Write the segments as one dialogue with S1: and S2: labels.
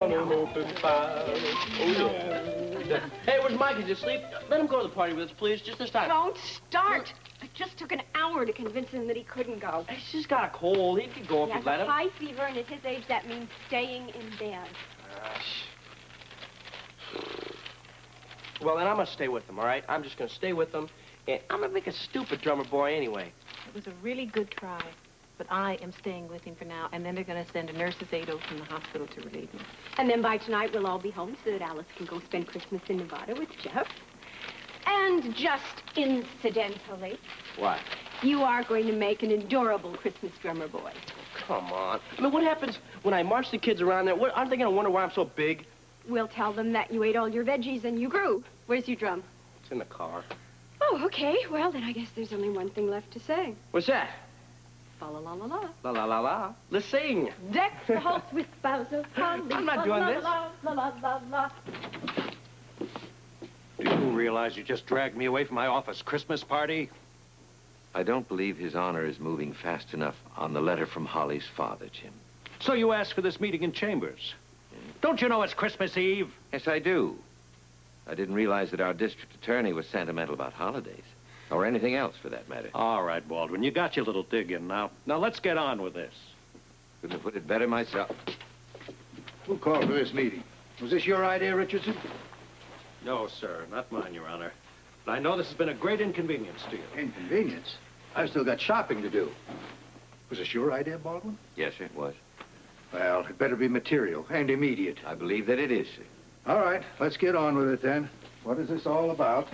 S1: On an open file. Oh, yeah. Hey, where's Mike? Is he asleep? Let him go to the party with us, please. Just this time.
S2: Don't start. It just took an hour to convince him that he couldn't go.
S1: He's just got a cold. He could go if you let him.
S2: He has a high fever, and at his age, that means staying in bed.
S1: Well, then I'm going to stay with him, all right? I'm just going to stay with him, and I'm going to make a stupid drummer boy anyway.
S3: It was a really good try. But I am staying with him for now, and then they're going to send a nurse's aide over from the hospital to relieve me.
S2: And then by tonight, we'll all be home so that Alice can go spend Christmas in Nevada with Jeff. And just incidentally...
S1: What?
S2: You are going to make an adorable Christmas drummer boy.
S1: Come on. I mean, what happens when I march the kids around there? Aren't they going to wonder why I'm so big?
S2: We'll tell them that you ate all your veggies and you grew. Where's your drum?
S1: It's in the car.
S2: Oh, okay. Well, then I guess there's only one thing left to say.
S1: What's that?
S2: La-la-la-la-la.
S1: La-la-la-la. Let's sing.
S2: Deck the house with boughs of holly.
S1: I'm not doing this.
S2: La-la-la-la-la.
S4: Do you realize you just dragged me away from my office Christmas party?
S5: I don't believe His Honor is moving fast enough on the letter from Holly's father, Jim.
S4: So you asked for this meeting in chambers. Don't you know it's Christmas Eve?
S5: Yes, I do. I didn't realize that our district attorney was sentimental about holidays. Or anything else, for that matter.
S4: All right, Baldwin, you got your little dig in now. Now, let's get on with this.
S5: Couldn't have put it better myself.
S6: Who called for this meeting? Was this your idea, Richardson?
S4: No, sir, not mine, Your Honor. But I know this has been a great inconvenience to you.
S6: Inconvenience? I've still got shopping to do. Was this your idea, Baldwin?
S5: Yes, sir, it was.
S6: Well, it better be material and immediate.
S5: I believe that it is, sir.
S6: All right, let's get on with it then. What is this all about?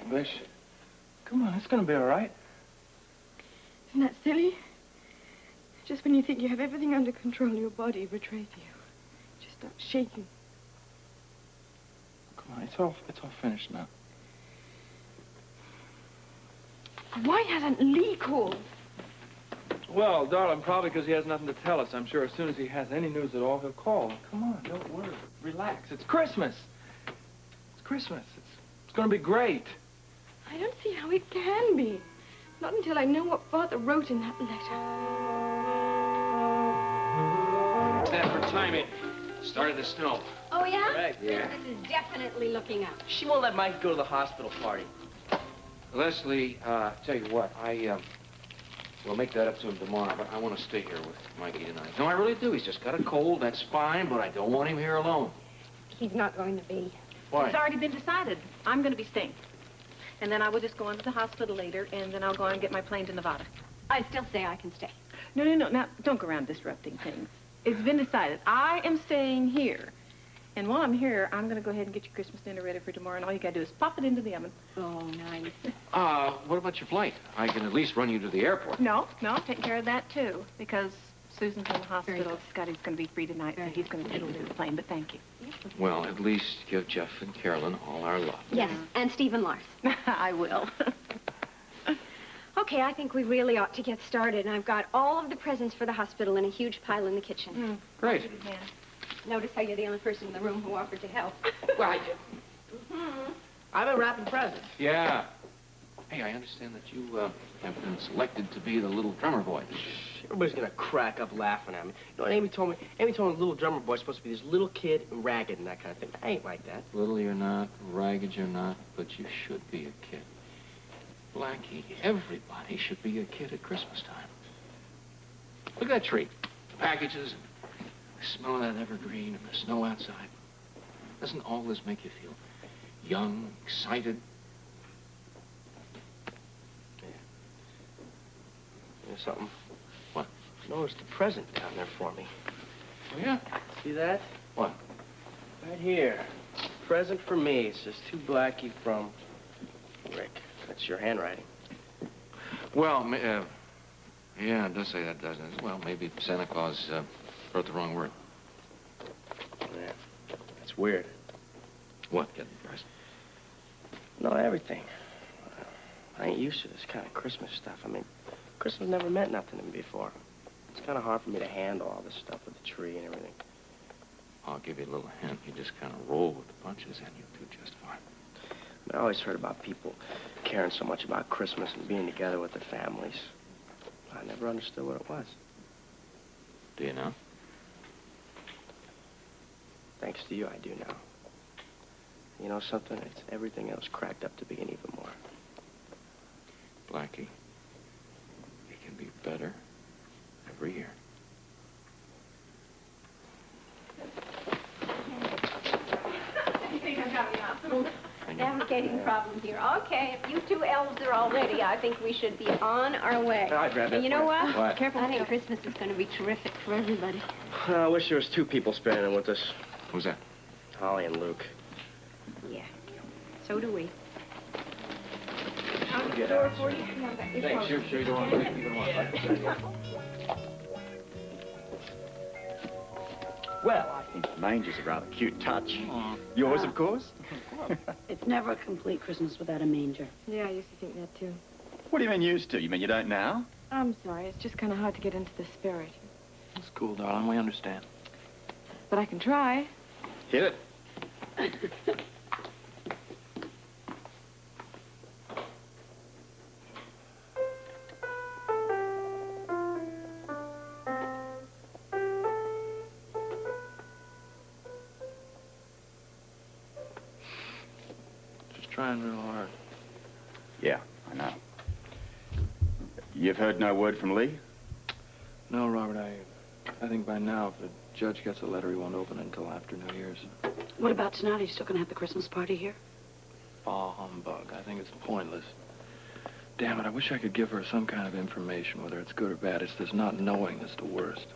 S1: English. Come on, it's gonna be all right.
S7: Isn't that silly? Just when you think you have everything under control, your body betrays you. Just starts shaking.
S1: Come on, it's all finished now.
S7: Why hasn't Lee called?
S8: Well, darling, probably because he has nothing to tell us. I'm sure as soon as he has any news at all, he'll call. Come on, don't worry. Relax. It's Christmas. It's Christmas. It's gonna be great.
S7: I don't see how it can be. Not until I know what Father wrote in that letter.
S5: That for timing. Started to snow.
S2: Oh, yeah?
S1: Right.
S5: Yeah.
S2: This is definitely looking up.
S1: She won't let Mike go to the hospital party.
S5: Lesley, tell you what, we'll make that up to him tomorrow, but I want to stay here with Mikey tonight. No, I really do. He's just got a cold, that's fine, but I don't want him here alone.
S2: He's not going to be.
S5: Why?
S3: It's already been decided. I'm going to be staying. And then I will just go on to the hospital later, and then I'll go on and get my plane to Nevada.
S2: I still say I can stay.
S3: No. Now, don't go around disrupting things. It's been decided. I am staying here. And while I'm here, I'm going to go ahead and get your Christmas dinner ready for tomorrow, and all you got to do is pop it into the oven.
S2: Oh, nice.
S5: What about your flight? I can at least run you to the airport.
S3: No, I'm taking care of that, too, because Susan's in the hospital. Scotty's going to be free tonight, so he's going to get to the plane, but thank you.
S5: Well, at least give Jeff and Carolyn all our love.
S2: Yes, and Stephen Lars.
S3: I will.
S2: Okay, I think we really ought to get started. And I've got all of the presents for the hospital in a huge pile in the kitchen.
S5: Great.
S2: Notice how you're the only person in the room who offered to help.
S1: Right. I've been wrapping presents.
S5: Yeah. Hey, I understand that you have been selected to be the little drummer boy.
S1: Everybody's gonna crack up laughing at me. You know what Amy told me? Amy told me the little drummer boy's supposed to be this little kid and ragged and that kind of thing. I ain't like that.
S5: Little you're not, ragged you're not, but you should be a kid. Blackie, everybody should be a kid at Christmas time. Look at that tree. The packages, and the smell of that evergreen, and the snow outside. Doesn't all this make you feel young, excited?
S1: You know something?
S5: What?
S1: Notice the present down there for me.
S5: Oh, yeah?
S1: See that?
S5: What?
S1: Right here. Present for me. It says to Blackie from Rick. That's your handwriting.
S5: Well, yeah, it does say that, doesn't it? Well, maybe Santa Claus wrote the wrong word.
S1: Yeah. That's weird.
S5: What, getting the present?
S1: No, everything. I ain't used to this kind of Christmas stuff. I mean, Christmas never meant nothing to me before. It's kind of hard for me to handle all this stuff with the tree and everything.
S5: I'll give you a little hint. You just kind of roll with the punches and you'll do just fine.
S1: I always heard about people caring so much about Christmas and being together with their families. I never understood what it was.
S5: Do you know?
S1: Thanks to you, I do now. You know something? It's everything else cracked up to be and even more.
S5: Blackie, it can be better every year.
S2: You think I'm having a navigating problem here. Okay, if you two elves are all ready, I think we should be on our way.
S1: I'd grab that
S2: And you know
S1: for you.
S2: what?
S1: What?
S2: Careful. I think Christmas is going to be terrific for everybody.
S1: I wish there was 2 people spending it with us.
S5: Who's that?
S1: Holly and Luke.
S2: Yeah. So do we.
S3: I'll get the door for you.
S5: Thanks. Sure you don't want to leave even one, right?
S9: Well, I think the manger's a rather cute touch. Yours, of course?
S10: It's never a complete Christmas without a manger.
S7: Yeah, I used to think that, too.
S9: What do you mean used to? You mean you don't now?
S7: I'm sorry. It's just kind of hard to get into the spirit.
S8: It's cool, darling. We understand.
S7: But I can try.
S9: Hit it.
S8: Just trying real hard.
S9: Yeah, I know. You've heard no word from Lee?
S8: No, Robert, I think by now, if the judge gets a letter, he won't open it until after New Year's.
S10: What about tonight? Are you still going to have the Christmas party here?
S8: Bah humbug. I think it's pointless. Damn it, I wish I could give her some kind of information, whether it's good or bad. It's this not knowing that's the worst.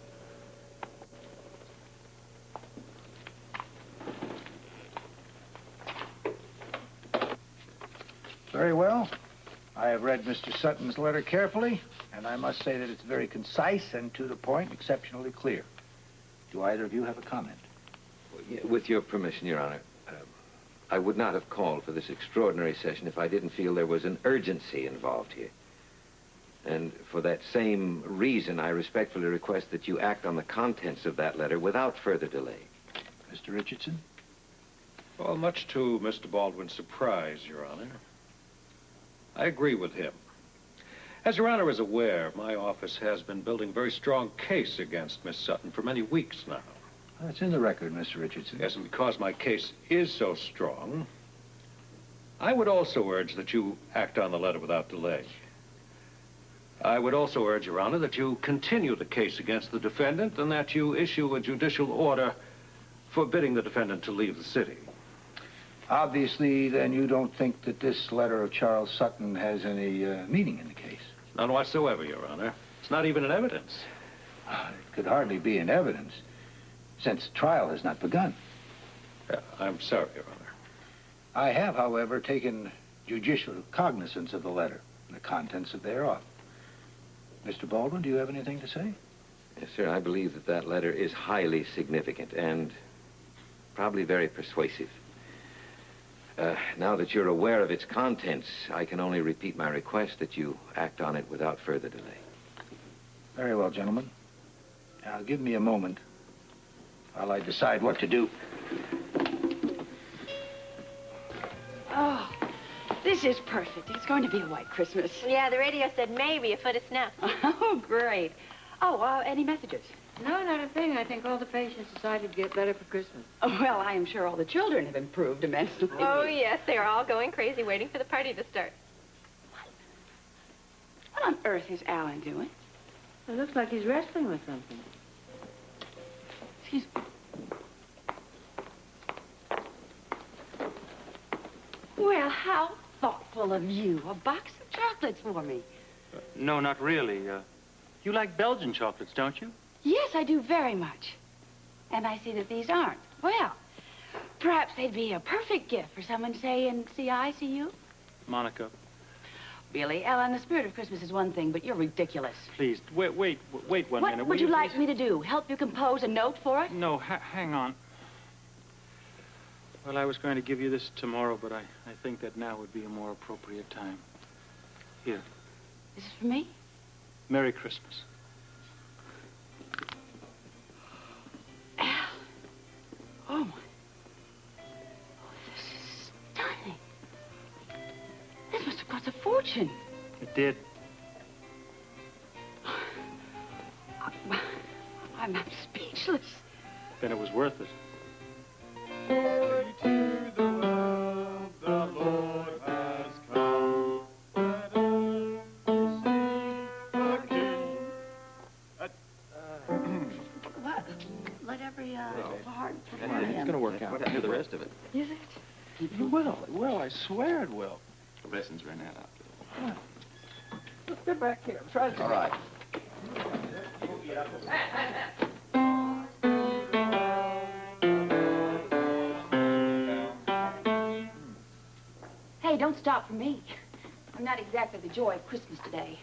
S6: Very well. I have read Mr. Sutton's letter carefully, and I must say that it's very concise and to the point, exceptionally clear. Do either of you have a comment?
S5: With your permission, Your Honor, I would not have called for this extraordinary session if I didn't feel there was an urgency involved here. And for that same reason, I respectfully request that you act on the contents of that letter without further delay.
S6: Mr. Richardson?
S4: Well, much to Mr. Baldwin's surprise, Your Honor, I agree with him. As Your Honor is aware, my office has been building a very strong case against Miss Sutton for many weeks now.
S6: That's in the record, Mr. Richardson.
S4: Yes, and because my case is so strong, I would also urge that you act on the letter without delay. I would also urge, Your Honor, that you continue the case against the defendant and that you issue a judicial order forbidding the defendant to leave the city.
S6: Obviously, then, you don't think that this letter of Charles Sutton has any meaning in the case?
S4: None whatsoever, Your Honor. It's not even in evidence.
S6: It could hardly be in evidence, since trial has not begun.
S4: I'm sorry, Your Honor.
S6: I have, however, taken judicial cognizance of the letter and the contents of thereof. Mr. Baldwin, do you have anything to say?
S5: Yes, sir, I believe that that letter is highly significant and probably very persuasive. Now that you're aware of its contents, I can only repeat my request that you act on it without further delay.
S6: Very well, gentlemen. Now, give me a moment while I decide what to do.
S10: Oh, this is perfect. It's going to be a white Christmas.
S2: Yeah, the radio said maybe a foot of snow.
S10: Oh, great. Oh, any messages?
S11: No, not a thing. I think all the patients decided to get better for Christmas.
S10: Oh, well, I am sure all the children have improved immensely.
S2: Oh, yes, they're all going crazy waiting for the party to start.
S10: What on earth is Alan doing?
S11: It looks like he's wrestling with something.
S10: Excuse me. Well, how thoughtful of you. A box of chocolates for me.
S12: No, not really. You like Belgian chocolates, don't you?
S10: Yes, I do very much. And I see that these aren't. Well, perhaps they'd be a perfect gift for someone, say, in CICU.
S12: Monica,
S10: Really, Ellen, the spirit of Christmas is one thing, but you're ridiculous.
S12: please, wait one minute.
S10: What would you like me to do? Help you compose a note for it?
S12: No, hang on. Well, I was going to give you this tomorrow, but I think that now would be a more appropriate time. Here,
S10: This is for me?
S12: Merry Christmas.
S10: Al. Oh, my. Oh, this is stunning. cost a fortune.
S12: It did.
S10: I'm speechless.
S12: Then it was worth it.
S10: Let every part
S8: It's gonna work out.
S5: What happened to the rest of it?
S7: Is it?
S8: It will. I swear it will.
S5: The lessons ran out after all.
S8: Let's get back here. Try to.
S5: All right.
S10: Hey, don't stop for me. I'm not exactly the joy of Christmas today.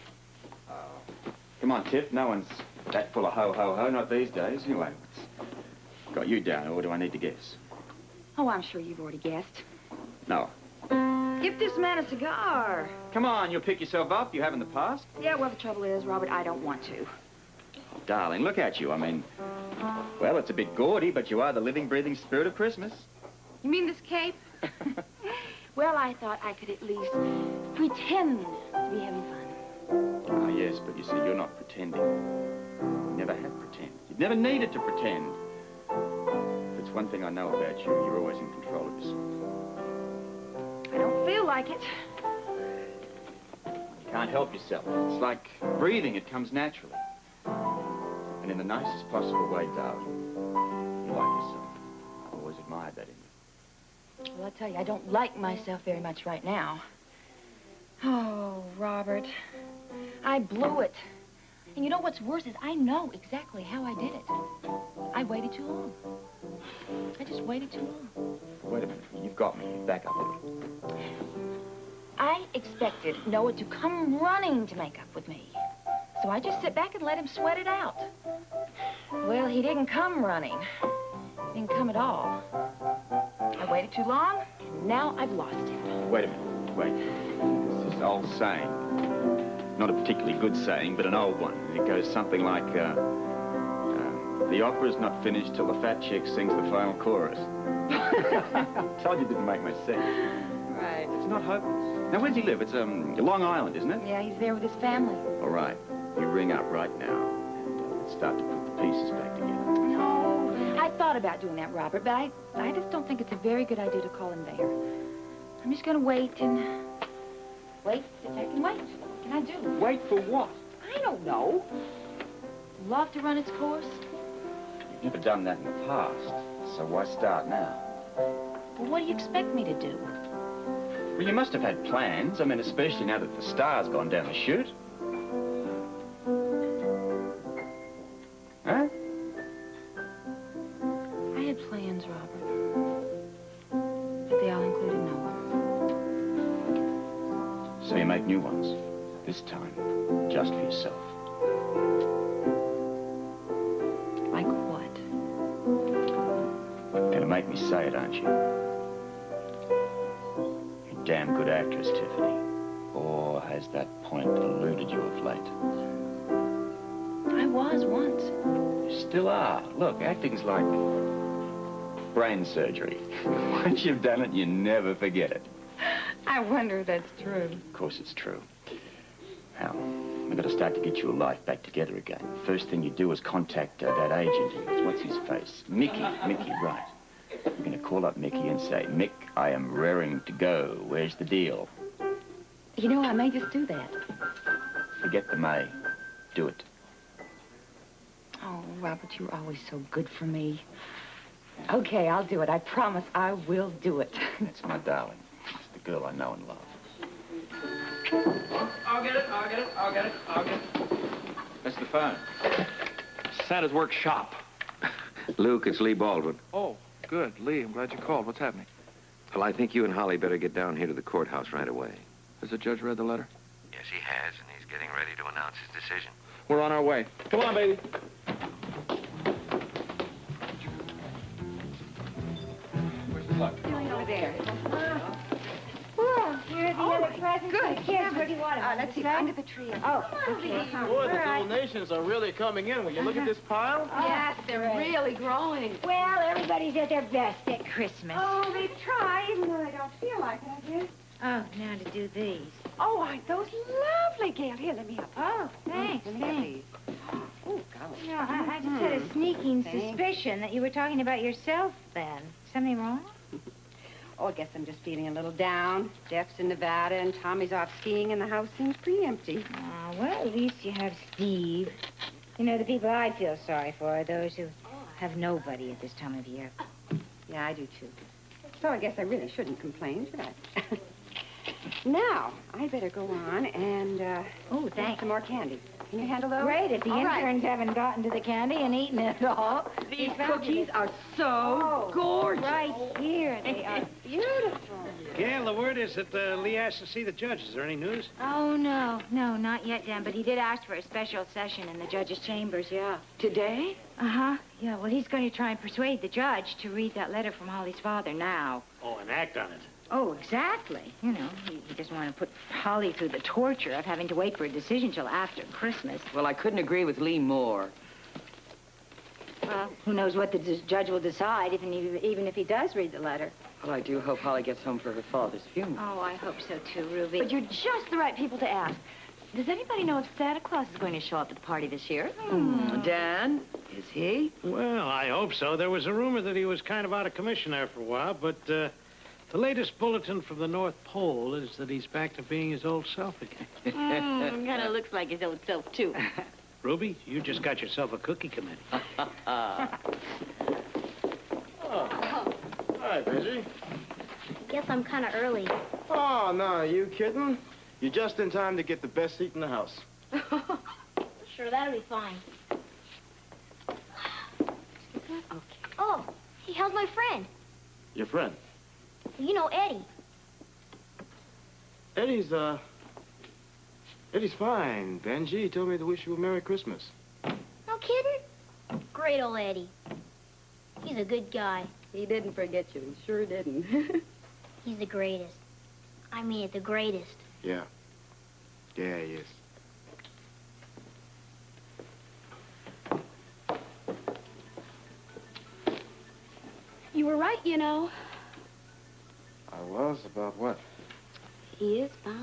S9: Come on, Tiff. No one's that full of ho-ho-ho, not these days. Anyway, what's got you down, or do I need to guess?
S10: Oh, I'm sure you've already guessed.
S9: No.
S10: Give this man a cigar.
S9: Come on, you'll pick yourself up. You have in the past.
S10: Yeah, well, the trouble is, Robert, I don't want to.
S9: Oh, darling, look at you. I mean, well, it's a bit gaudy, but you are the living, breathing spirit of Christmas.
S10: You mean this cape? Well, I thought I could at least pretend to be having fun.
S9: Ah, yes, but you see, you're not pretending. You never have pretended. You've never needed to pretend. That's one thing I know about you. You're always in control of yourself.
S10: I don't feel like it.
S9: You can't help yourself. It's like breathing. It comes naturally. And in the nicest possible way, darling. You like yourself. I've always admired that in you.
S10: Well, I tell you, I don't like myself very much right now. Oh, Robert, I blew it. And you know what's worse is I know exactly how I did it. I waited too long. I just waited too long.
S9: Wait a minute. You've got me. Back up a little.
S10: I expected Noah to come running to make up with me. So I just sit back and let him sweat it out. Well, he didn't come running. He didn't come at all. I waited too long, and now I've lost him.
S9: Wait a minute. Wait. This is an old saying. Not a particularly good saying, but an old one. It goes something like, the opera's not finished till the fat chick sings the final chorus. I told you it didn't make much sense.
S10: Right.
S9: It's not hopeless. Now, where does he live? It's, Long Island, isn't it?
S10: Yeah, he's there with his family.
S9: All right. You ring up right now and start to put the pieces back together.
S10: No, I thought about doing that, Robert, but I just don't think it's a very good idea to call him there. I'm just going to wait and wait. I can wait. What can I do?
S9: Wait for what?
S10: I don't know. Love to run its course.
S9: You've never done that in the past, so why start now?
S10: Well, what do you expect me to do?
S9: Well, you must have had plans. I mean, especially now that the star's gone down the chute. Huh?
S10: I had plans, Robert. But they all included Noah.
S9: So you make new ones. This time, just for yourself.
S10: Like what?
S9: Gonna make me say it, aren't you? You're a damn good actress, Tiffany. Or has that point eluded you of late?
S10: I was once.
S9: You still are. Look, acting's like brain surgery. Once you've done it, you never forget it.
S10: I wonder if that's true.
S9: Of course it's true. Now, we've got to start to get your life back together again. First thing you do is contact that agent. What's his face? Mickey, right. You're going to call up Mickey and say, Mick, I am raring to go. Where's the deal?
S10: You know, I may just do that.
S9: Forget the may. Do it.
S10: Oh, Robert, you're always so good for me. Okay, I'll do it. I promise I will do it.
S9: That's my darling. It's the girl I know and love.
S8: I'll get it.
S5: That's the phone.
S8: Santa's workshop.
S13: Luke, it's Lee Baldwin.
S8: Oh, good. Lee, I'm glad you called. What's happening?
S13: Well, I think you and Holly better get down here to the courthouse right away.
S8: Has the judge read the letter?
S13: Yes, he has, and he's getting ready to announce his decision.
S8: We're on our way. Come on, baby. Where's the luck?
S2: Over there. Well, here are the other presents for the kids. Where do you want them?
S10: Let's see, under the tree.
S2: Oh, okay.
S12: Boy, the donations are really coming in. Will you look at this pile?
S2: Yes, they're really growing. Well, everybody's at their best at Christmas.
S7: Oh, they try, even though they don't feel like it, I guess.
S2: Oh, now to do these.
S11: Oh, aren't those lovely, Gail? Here, let me help you.
S14: Oh, thanks,
S11: Let me get
S14: thanks.
S11: these. Oh, golly.
S14: You know, I just had a sneaking suspicion that you were talking about yourself then. Something wrong?
S11: Oh, I guess I'm just feeling a little down. Jeff's in Nevada and Tommy's off skiing and the house seems pretty empty.
S14: Well, at least you have Steve. You know, the people I feel sorry for are those who have nobody at this time of year.
S11: Yeah, I do, too. So I guess I really shouldn't complain, should I? Now, I better go on and,
S14: oh, thanks.
S11: Some more candy. Can you handle those?
S14: Great, if the
S11: All right.
S14: interns haven't gotten to the candy and eaten it all.
S11: These cookies are so gorgeous.
S14: Right here, they are beautiful.
S6: Gail, the word is that Lee asked to see the judge. Is there any news?
S14: Oh, no, not yet, Dan, but he did ask for a special session in the judge's chambers, yeah.
S11: Today?
S14: Uh-huh, yeah, well, he's going to try and persuade the judge to read that letter from Holly's father now.
S6: Oh, and act on it.
S14: Oh, exactly. You know, he doesn't want to put Holly through the torture of having to wait for a decision till after Christmas.
S15: Well, I couldn't agree with Lee more.
S14: Well, who knows what the judge will decide, even if he does read the letter.
S15: Well, I do hope Holly gets home for her father's funeral.
S14: Oh, I hope so, too, Ruby.
S16: But you're just the right people to ask. Does anybody know if Santa Claus is going to show up at the party this year?
S15: Dan, is he?
S6: Well, I hope so. There was a rumor that he was kind of out of commission there for a while, but the latest bulletin from the North Pole is that he's back to being his old self again.
S16: Kind of looks like his old self, too.
S6: Ruby, you just got yourself a cookie committee.
S17: Hi, Benji.
S18: Guess I'm kind of early.
S17: Oh, no, are you kidding? You're just in time to get the best seat in the house.
S18: Sure, that'll be fine.
S11: Okay.
S18: Oh, hey, how's my friend?
S17: Your friend?
S18: You know Eddie.
S17: Eddie's fine, Benji. He told me to wish you a Merry Christmas.
S18: No kidding? Great old Eddie. He's a good guy.
S11: He didn't forget you. He sure didn't.
S18: He's the greatest. I mean it, the greatest.
S17: Yeah. Yeah, he is.
S2: You were right, you know.
S17: I was? About what?
S2: He is fine.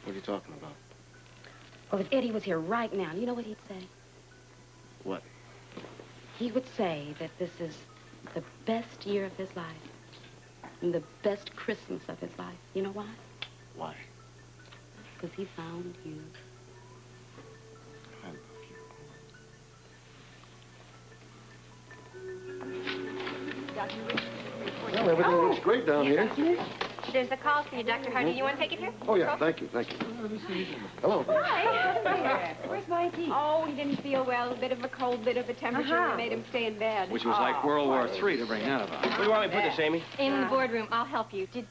S17: What are you talking about?
S2: Well, if Eddie was here right now, you know what he'd say?
S17: What?
S2: He would say that this is the best year of his life and the best Christmas of his life. You know why?
S17: Why?
S2: Because he found you.
S17: I love you. Well, everything looks great down here.
S2: There's a call for you, Dr. Hardy. You want to take it here?
S17: Oh, yeah, thank you, thank you. Hello.
S2: Hi. Where's my tea? Oh, he didn't feel well. A bit of a cold, bit of a temperature. We made him stay in bed.
S5: Which was like World War III to bring that about.
S1: Where do you want me to put this, Amy?
S2: In the boardroom. I'll help you. Did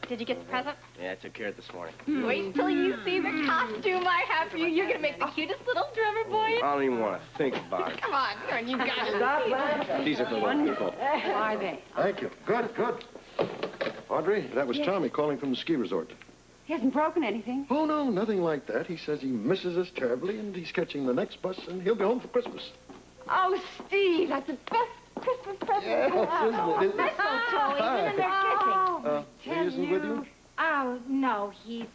S2: you get the present?
S1: Yeah, I took care of it this morning.
S2: Wait till you see the costume I have for you. You're going to make the cutest little drummer boy.
S1: I don't even want to think about it.
S2: Come on, you got it.
S17: Stop laughing.
S1: These are the wonderful.
S2: Who are they?
S17: Thank you. Good, good. Audrey, that was
S2: Yes.
S17: Tommy calling from the ski resort.
S11: He hasn't broken anything.
S17: Oh, no, nothing like that. He says he misses us terribly, and he's catching the next bus, and he'll be home for Christmas.
S11: Oh, Steve, that's the best Christmas present.
S17: Yes, isn't it?
S14: Mistletoe, even when they're kissing.
S17: He isn't with you?
S14: Oh, no, he's,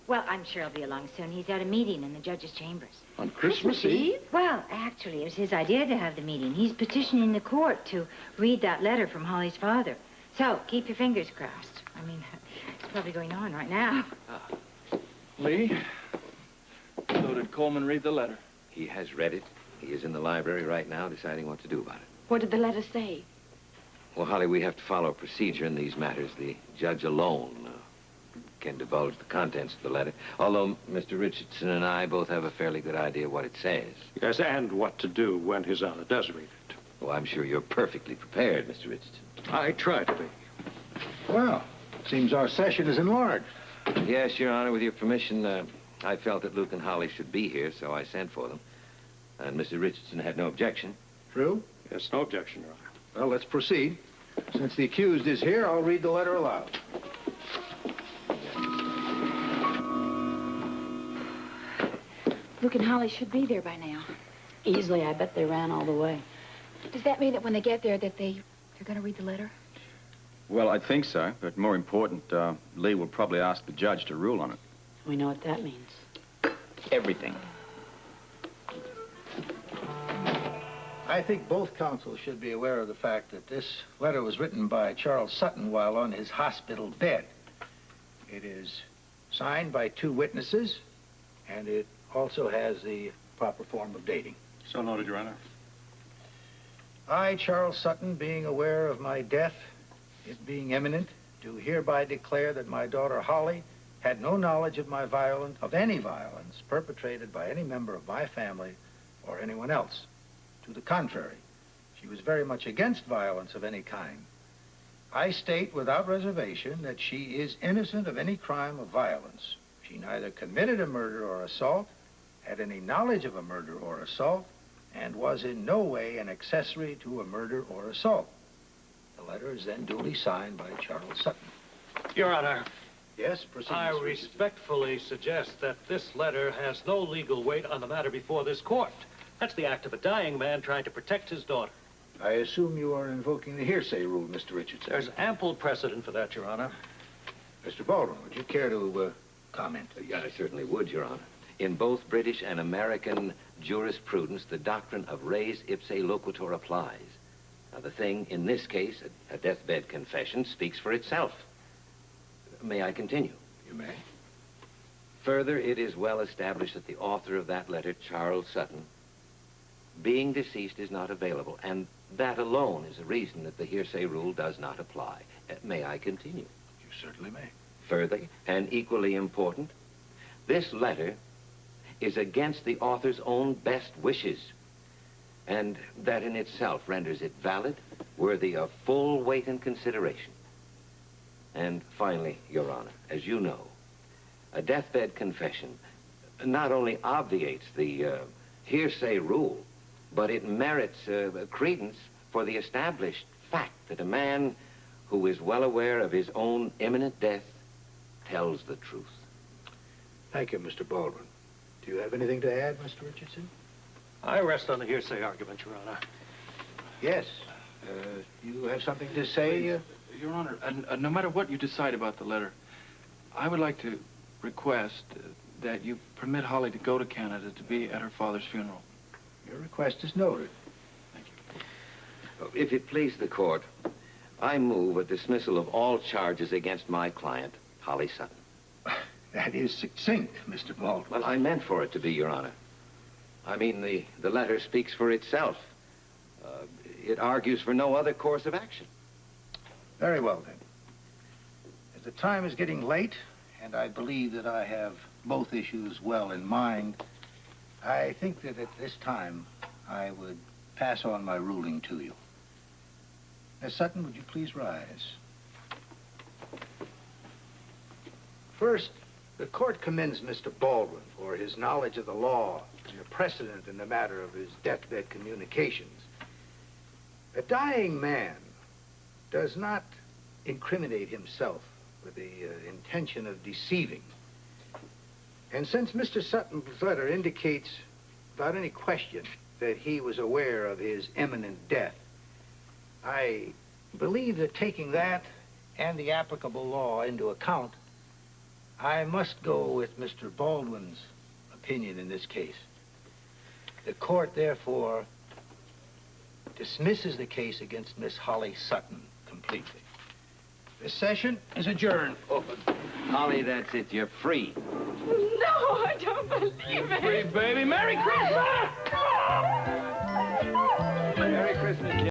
S14: well, I'm sure he'll be along soon. He's at a meeting in the judge's chambers.
S17: On Christmas Eve?
S14: Well, actually, it was his idea to have the meeting. He's petitioning the court to read that letter from Holly's father. So, keep your fingers crossed. I mean, it's probably going on right now.
S8: Lee, so did Coleman read the letter?
S13: He has read it. He is in the library right now deciding what to do about it.
S2: What did the letter say?
S13: Well, Holly, we have to follow a procedure in these matters. The judge alone can divulge the contents of the letter, although Mr. Richardson and I both have a fairly good idea what it says.
S4: Yes, and what to do when His Honor does read it.
S13: Oh, I'm sure you're perfectly prepared, Mr. Richardson.
S4: I try to be.
S6: Well, seems our session is enlarged.
S13: Yes, Your Honor, with your permission, I felt that Luke and Holly should be here, so I sent for them. And Mr. Richardson had no objection.
S6: True?
S4: Yes, no objection, Your Honor.
S6: Well, let's proceed. Since the accused is here, I'll read the letter aloud.
S2: Luke and Holly should be there by now. Easily, I bet they ran all the way. Does that mean that when they get there that they're going to read the letter?
S9: Well, I think so, but more important, Lee will probably ask the judge to rule on it.
S16: We know what that means.
S9: Everything.
S6: I think both counsels should be aware of the fact that this letter was written by Charles Sutton while on his hospital bed. It is signed by 2 witnesses, and it also has the proper form of dating.
S4: So noted, Your Honor.
S6: I, Charles Sutton, being aware of my death, it being imminent, do hereby declare that my daughter Holly had no knowledge of any violence perpetrated by any member of my family or anyone else. To the contrary, she was very much against violence of any kind. I state without reservation that she is innocent of any crime of violence. She neither committed a murder or assault, had any knowledge of a murder or assault, and was in no way an accessory to a murder or assault. The letter is then duly signed by Charles Sutton.
S4: Your Honor.
S6: Yes, proceed.
S4: I
S6: Mr. Richardson.
S4: respectfully suggest that this letter has no legal weight on the matter before this court. That's the act of a dying man trying to protect his daughter.
S6: I assume you are invoking the hearsay rule, Mr. Richardson.
S4: There's ample precedent for that, Your Honor.
S6: Mr. Baldwin, would you care to comment?
S13: Yeah, I certainly would, Your Honor. In both British and American jurisprudence, the doctrine of res ipse loquitur applies. Now, the thing, in this case, a deathbed confession, speaks for itself. May I continue?
S6: You may.
S13: Further, it is well established that the author of that letter, Charles Sutton, being deceased, is not available, and that alone is a reason that the hearsay rule does not apply. May I continue?
S6: You certainly may.
S13: Further, and equally important, this letter is against the author's own best wishes, and that in itself renders it valid, worthy of full weight and consideration. And finally, Your Honor, as you know, a deathbed confession not only obviates the hearsay rule, but it merits credence for the established fact that a man who is well aware of his own imminent death tells the truth.
S6: Thank you, Mr. Baldwin. Do you have anything to add, Mr. Richardson?
S4: I rest on the hearsay argument, Your Honor.
S6: Yes. You have something to say?
S8: Your Honor, no matter what you decide about the letter, I would like to request that you permit Holly to go to Canada to be at her father's funeral.
S6: Your request is noted.
S8: Thank you.
S13: If it please the court, I move a dismissal of all charges against my client, Holly Sutton.
S6: That is succinct, Mr. Baldwin.
S13: Well, I meant for it to be, Your Honor. I mean, the letter speaks for itself. It argues for no other course of action.
S6: Very well, then. As the time is getting late, and I believe that I have both issues well in mind, I think that at this time I would pass on my ruling to you. Miss Sutton, would you please rise? First, the court commends Mr. Baldwin for his knowledge of the law and the precedent in the matter of his deathbed communications. A dying man does not incriminate himself with the intention of deceiving. And since Mr. Sutton's letter indicates without any question that he was aware of his imminent death, I believe that taking that and the applicable law into account, I must go with Mr. Baldwin's opinion in this case. The court, therefore, dismisses the case against Miss Holly Sutton completely. This session is adjourned.
S13: Oh, Holly, that's it. You're free.
S7: No, I don't believe it.
S8: Free, baby. Merry Christmas!
S13: Merry Christmas,